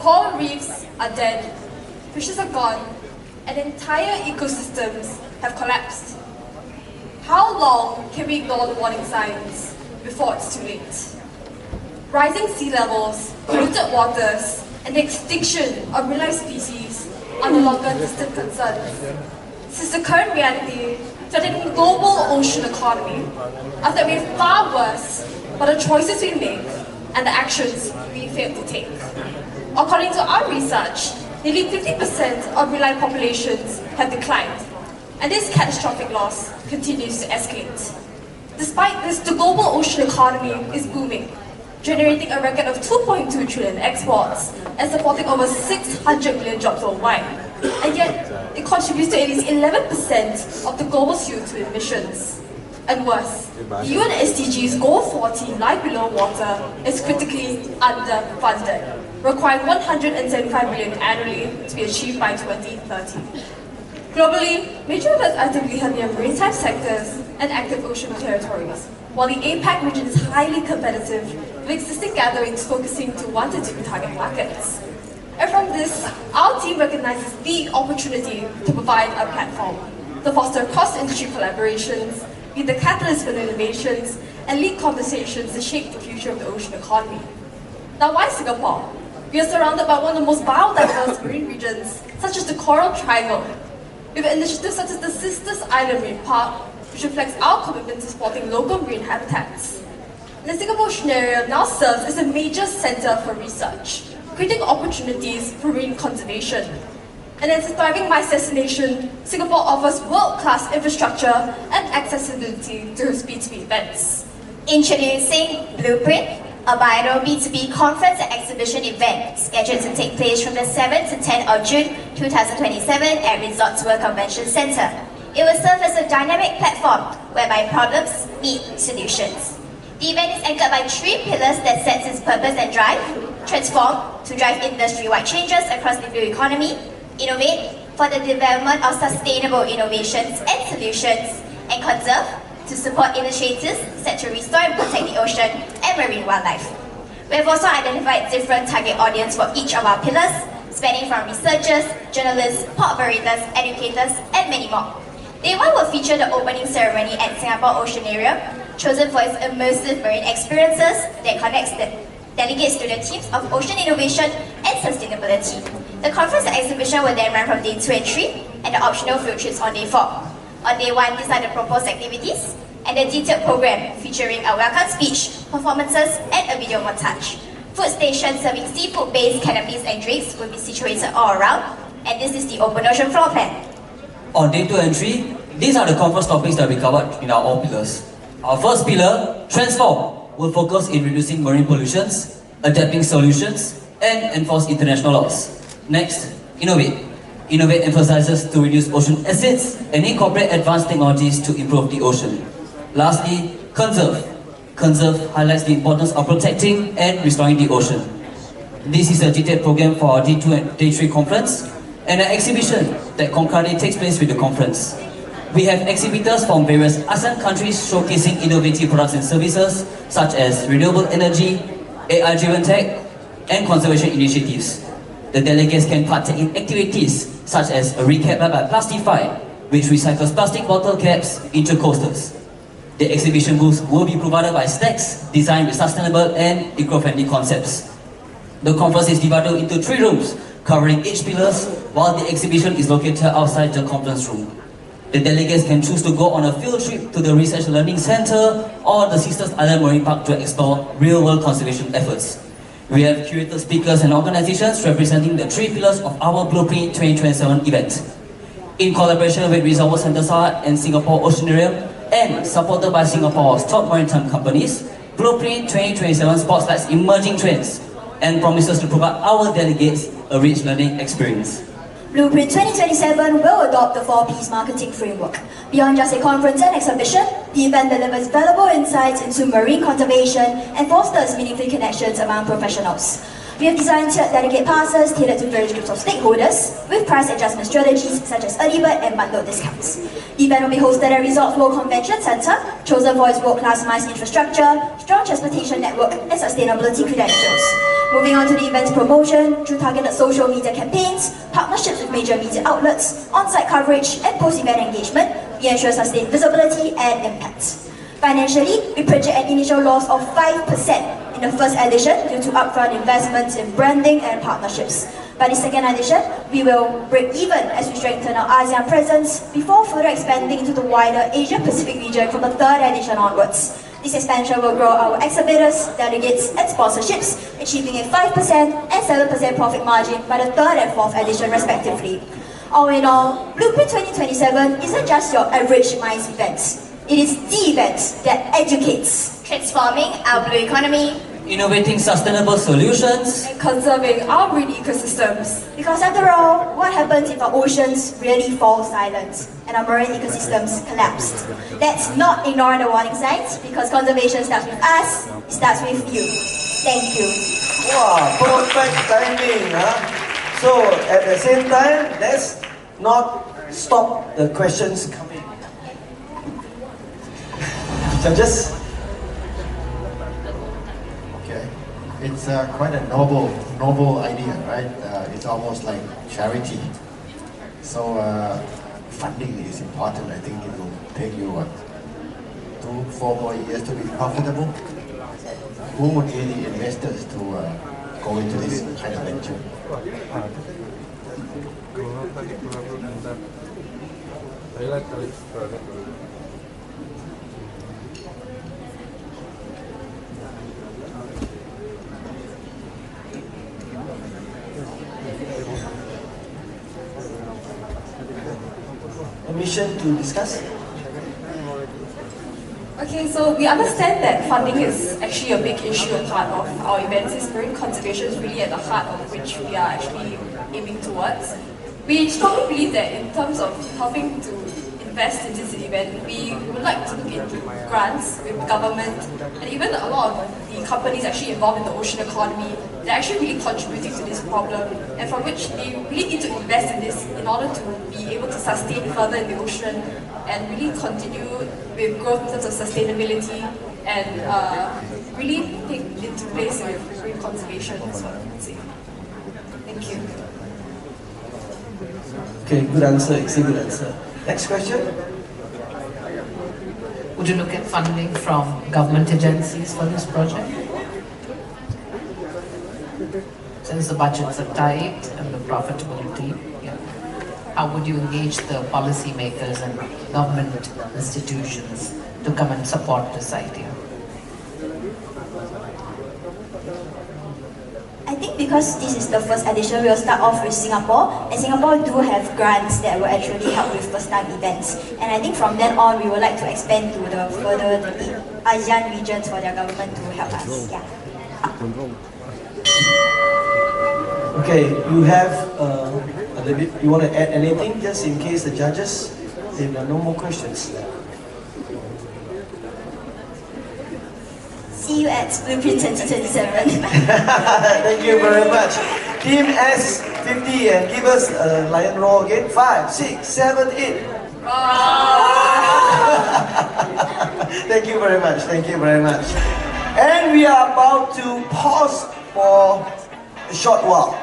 Coral reefs are dead, fishes are gone, and entire ecosystems have collapsed. How long can we ignore the warning signs before it's too late? Rising sea levels, polluted waters, and the extinction of marine life species are no longer distant concerns. Since the current reality threatening the global ocean economy are that we're far worse by the choices we make and the actions we fail to take. According to our research, nearly 50% of marine life populations have declined, and this catastrophic loss continues to escalate. Despite this, the global ocean economy is booming, generating a record of 2.2 trillion exports and supporting over 600 million jobs worldwide. And yet, it contributes to at least 11% of the global CO2 emissions. And worse, the UN SDGs Goal 14, Life Below Water, is critically underfunded, requiring 175 billion annually to be achieved by 2030. Globally, major events actively held near maritime sectors and active ocean territories, while the APAC region is highly competitive, with existing gatherings focusing to 1 to 2 target markets. And from this, our team recognizes the opportunity to provide a platform to foster cross-industry collaborations, be the catalyst for innovations, and lead conversations to shape the future of the ocean economy. Now, why Singapore? We are surrounded by one of the most biodiverse marine regions, such as the Coral Triangle. We have initiatives such as the Sisters Island Marine Park, which reflects our commitment to supporting local marine habitats. And the Singapore Ocean Area now serves as a major centre for research, creating opportunities for marine conservation. And as a thriving MICE destination, Singapore offers world-class infrastructure and accessibility to host B2B events. Introducing Blueprint, a biannual B2B conference and exhibition event scheduled to take place from the 7th to 10th of June 2027 at Resorts World Convention Center. It will serve as a dynamic platform whereby problems meet solutions. The event is anchored by 3 pillars that sets its purpose and drive: transform, to drive industry-wide changes across the blue economy; innovate, for the development of sustainable innovations and solutions; and conserve, to support initiatives set to restore and protect the ocean and marine wildlife. We have also identified different target audience for each of our pillars, spanning from researchers, journalists, port operators, educators, and many more. Day 1 will feature the opening ceremony at Singapore Oceanarium, chosen for its immersive marine experiences that connects the delegates to the themes of ocean innovation and sustainability. The conference and exhibition will then run from day 2 and 3, and the optional field trips on day 4. On day 1, these are the proposed activities, and the detailed program featuring a welcome speech, performances, and a video montage. Food stations serving seafood-based canopies and drinks will be situated all around, and this is the open ocean floor plan. On day 2 and 3, these are the conference topics that we covered in our all pillars. Our first pillar, Transform, will focus in reducing marine pollutions, adapting solutions, and enforce international laws. Next, Innovate. Innovate emphasizes to reduce ocean acids and incorporate advanced technologies to improve the ocean. Lastly, Conserve. Conserve highlights the importance of protecting and restoring the ocean. This is a detailed program for our Day 2 and Day 3 conference, and an exhibition that concurrently takes place with the conference. We have exhibitors from various ASEAN countries showcasing innovative products and services such as renewable energy, AI-driven tech, and conservation initiatives. The delegates can partake in activities such as a recap by Plastify, which recycles plastic bottle caps into coasters. The exhibition booths will be provided by snacks designed with sustainable and eco-friendly concepts. The conference is divided into 3 rooms, covering each pillars, while the exhibition is located outside the conference room. The delegates can choose to go on a field trip to the Research Learning Center or the Sisters Island Marine Park to explore real-world conservation efforts. We have curated speakers and organizations representing the 3 pillars of our Blueprint 2027 event. In collaboration with Reservoir Centre and Singapore Oceanarium, and supported by Singapore's top maritime companies, Blueprint 2027 spotlights emerging trends and promises to provide our delegates a rich learning experience. Blueprint 2027 will adopt the 4Ps marketing framework. Beyond just a conference and exhibition, the event delivers valuable insights into marine conservation and fosters meaningful connections among professionals. We have designed tiered delegate passes tailored to various groups of stakeholders, with price adjustment strategies such as early bird and bundled discounts. The event will be hosted at Resorts World Convention Center, chosen for its world-class MICE infrastructure, strong transportation network, and sustainability credentials. Moving on to the event's promotion, through targeted social media campaigns, partnerships with major media outlets, on-site coverage, and post-event engagement, we ensure sustained visibility and impact. Financially, we project an initial loss of 5% in the first edition due to upfront investments in branding and partnerships. By the second edition, we will break even as we strengthen our ASEAN presence before further expanding into the wider Asia-Pacific region from the third edition onwards. This expansion will grow our exhibitors, delegates, and sponsorships, achieving a 5% and 7% profit margin by the third and fourth edition respectively. All in all, Blueprint 2027 isn't just your average MICE event. It is the event that educates, Transforming our blue economy, Innovating sustainable solutions, and conserving our marine ecosystems. because after all, what happens if our oceans really fall silent and our marine ecosystems collapsed? Let's not ignore the warning signs, because conservation starts with us, it starts with you. Thank you. Wow, perfect timing, huh? So at the same time, let's not stop the questions coming. Judges? Okay, it's quite a noble idea, right? It's almost like charity. So funding is important. I think it will take you what, 2-4 more years to be profitable. Who would be the investors to go into this kind of venture? Permission to discuss? Okay, so we understand that funding is actually a big issue and part of our events. Is marine conservation is really at the heart of which we are actually aiming towards. We strongly believe that in terms of helping to invest in this event, we would like to look into grants with government and even a lot of the companies actually involved in the ocean economy. They're actually really contributing to this problem, and from which they really need to invest in this in order to be able to sustain further in the ocean and really continue with growth in terms of sustainability and really take into place with marine conservation. So I would say. Thank you. Okay, good answer, it's a good answer. Next question? Would you look at funding from government agencies for this project? Since the budgets are tight and the profitability, how would you engage the policymakers and government institutions to come and support this idea? I think because this is the first edition, we'll start off with Singapore, and Singapore do have grants that will actually help with first-time events. And I think from then on, we would like to expand to the further the ASEAN regions for their government to help us. Yeah. Okay, you have a little bit, you want to add anything just in case the judges, if there are no more questions? See you at Blueprint 2027. Thank you very much. Team S50, and give us a lion roar again. 5, 6, 7, 8. Thank you very much. Thank you very much. And we are about to pause for a short while.